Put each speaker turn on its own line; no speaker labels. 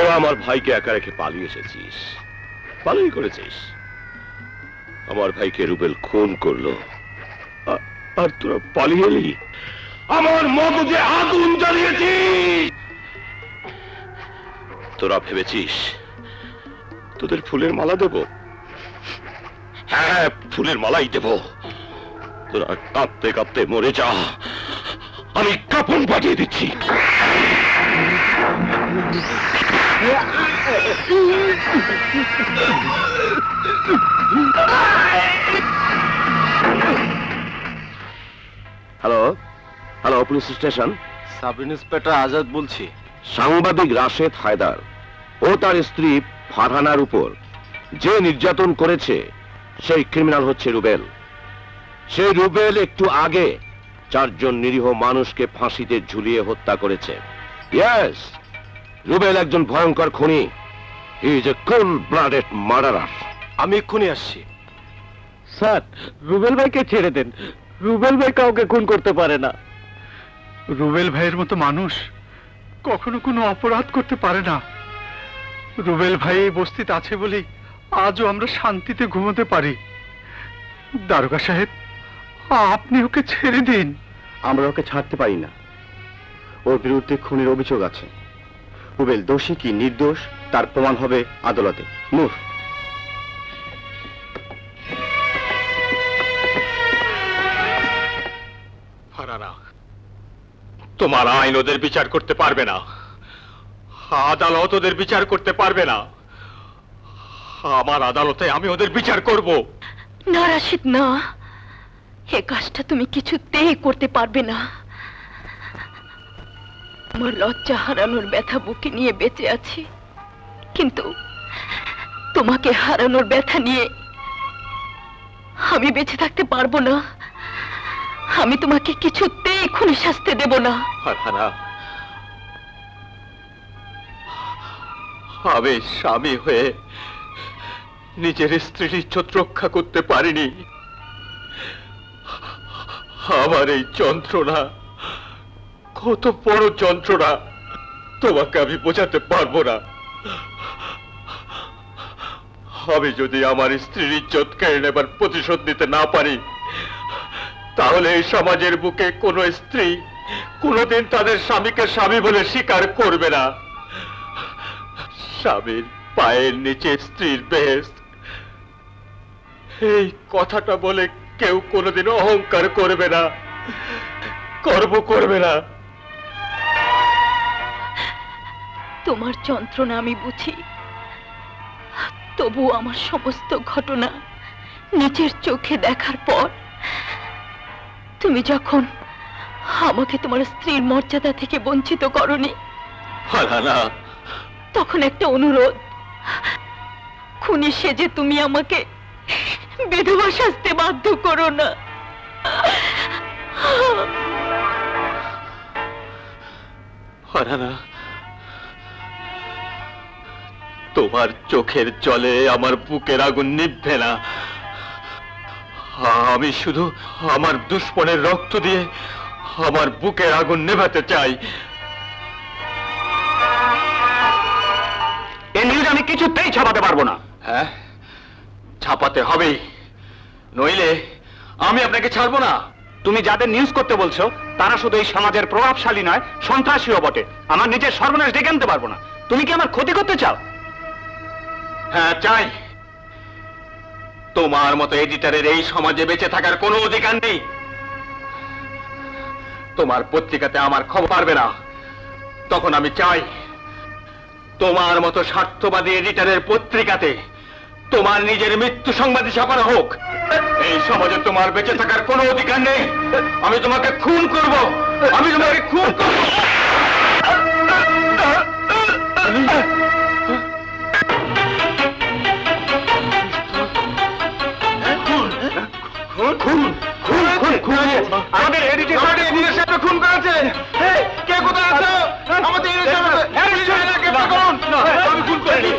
তোরা আমার ভাইকে একা রেখে পালিয়ে এসেছিস, ভালোই করেছিস। আমার ভাইকে রুবেল খুন করলো, আর তোরা পালিয়ে এলি। আমার মগজে আগুন জ্বালিয়েছিস। তোরা ভেবেছিস তোদের ফুলের মালা দেব? হ্যাঁ, ফুলের মালাই দেব। তোরা কাঁপতে কাঁপতে মরে যা, আমি কাপড় পাঠিয়ে দিচ্ছি। Hello hello, police station.
Sub inspector Azad বলছি।
সাংবাদিক রাশেদ হায়দার ও তার স্ত্রী ফারহানার উপর যে নির্যাতন করেছে সেই ক্রিমিনাল হচ্ছে রুবেল। সেই রুবেল একটু আগে 4 জন নিরীহ মানুষকে ফাঁসিতে ঝুলিয়ে হত্যা করেছে। ইয়েস, রুবেল একজন ভয়ঙ্কর খুনি। He is a cold blooded murderer.
আমি এক্ষুনি আসছি।
স্যার, রুবেল ভাইকে ছেড়ে দেন। রুবেল ভাই কাউকে খুন করতে পারে না।
রুবেল ভাইয়ের মতো মানুষ কখনো কোনো অপরাধ করতে পারে না। রুবেল ভাই এই বস্তিতে আছে বলেই আজও আমরা শান্তিতে ঘুমোতে পারি। দারোগা সাহেব, আপনি ওকে ছেড়ে দিন।
আমরা ওকে ছাড়তে পারি না। ওর বিরুদ্ধে খুনের অভিযোগ আছে। রুবেল দোষী কি নির্দোষ তার প্রমাণ হবে আদালতে। মুভ।
ফারহানা, তোমার আইন ওদের বিচার করতে পারবে না, আদালত ওদের বিচার করতে পারবে না। আমার আদালতে আমি ওদের বিচার করব।
না রাশিদ, না, এ কাজটা তুমি কিছুতেই করতে পারবে না। আমার লজ্জা হারানোর ব্যথা বুকে নিয়ে বেঁচে আছি, কিন্তু তোমাকে হারানোর ব্যথা নিয়ে আমি বেঁচে থাকতে পারবো না। আমি তোমাকে কিছুতেই খুনি শাস্তি দেব না।
ফারহানা, আমি স্বামী হয়ে নিজের স্ত্রীর ইজ্জত রক্ষা করতে পারিনি। আমার এই যন্ত্রণা কত বড় যন্ত্রণা তোমাকে আমি বোঝাতে পারবো না। আমি যদি আমার স্ত্রীর ইজ্জত কেড়ে নেবার প্রতিশোধ নিতে না পারি, তাহলে এই সমাজের বুকে কোনো স্ত্রী কোনোদিন তাদের স্বামীকে স্বামী বলে স্বীকার করবে না। স্বামীর পায়ের নিচে স্ত্রীর বেহেশত, এই কথাটা বলে কেউ কোনোদিন অহংকার করবে না, গর্ব করবে না।
তোমার যন্ত্রণা আমি বুঝি, তবু আমার সমস্ত ঘটনা নিজের চোখে দেখার পর তুমি যখন আমাকে তোমার স্ত্রীর মর্যাদা থেকে বঞ্চিত করনি,
ফারহানা,
তখন একটা অনুরোধ, খুনি সেজে তুমি আমাকে বিধবা সাজতে বাধ্য করো না।
ফারহানা, তোমার চোখের জলে আমার বুকের আগুন নিভবে না। আমি শুধু আমার দুশ্মনের রক্ত দিয়ে আমার বুকের আগুন নেভাতে চাই।
এই নিউজ আমি কিছুতেই ছাপাতে পারবো না।
হ্যাঁ, ছাপাতে হবেই, নইলে আমি আপনাকে ছাড়বো না।
তুমি যাদের নিউজ করতে বলছো তারা শুধু এই সমাজের প্রভাবশালী নয়, সন্ত্রাসীও বটে। আমার নিজের সর্বনাশ ডেকে আনতে পারবো না। তুমি কি আমার ক্ষতি করতে চাও?
হ্যাঁ, চাই। তোমার মতো এডিটরের এই সমাজে বেঁচে থাকার কোনো অধিকার নেই। তোমার পত্রিকাতে আমার খবর পারবে না, তখন আমি চাই তোমার মতো স্বার্থবাদী এডিটরের পত্রিকাতে তোমার নিজের মৃত্যু সংবাদই ছাপানো হোক। এই সমাজে তোমার বেঁচে থাকার কোনো অধিকার নেই। আমি তোমাকে খুন করব, আমি তোমাকে খুন করব।
আমাদের এডিটর
খুন করেছে। কে কোথায় আছো? আমাদের আমি খুন করিনি।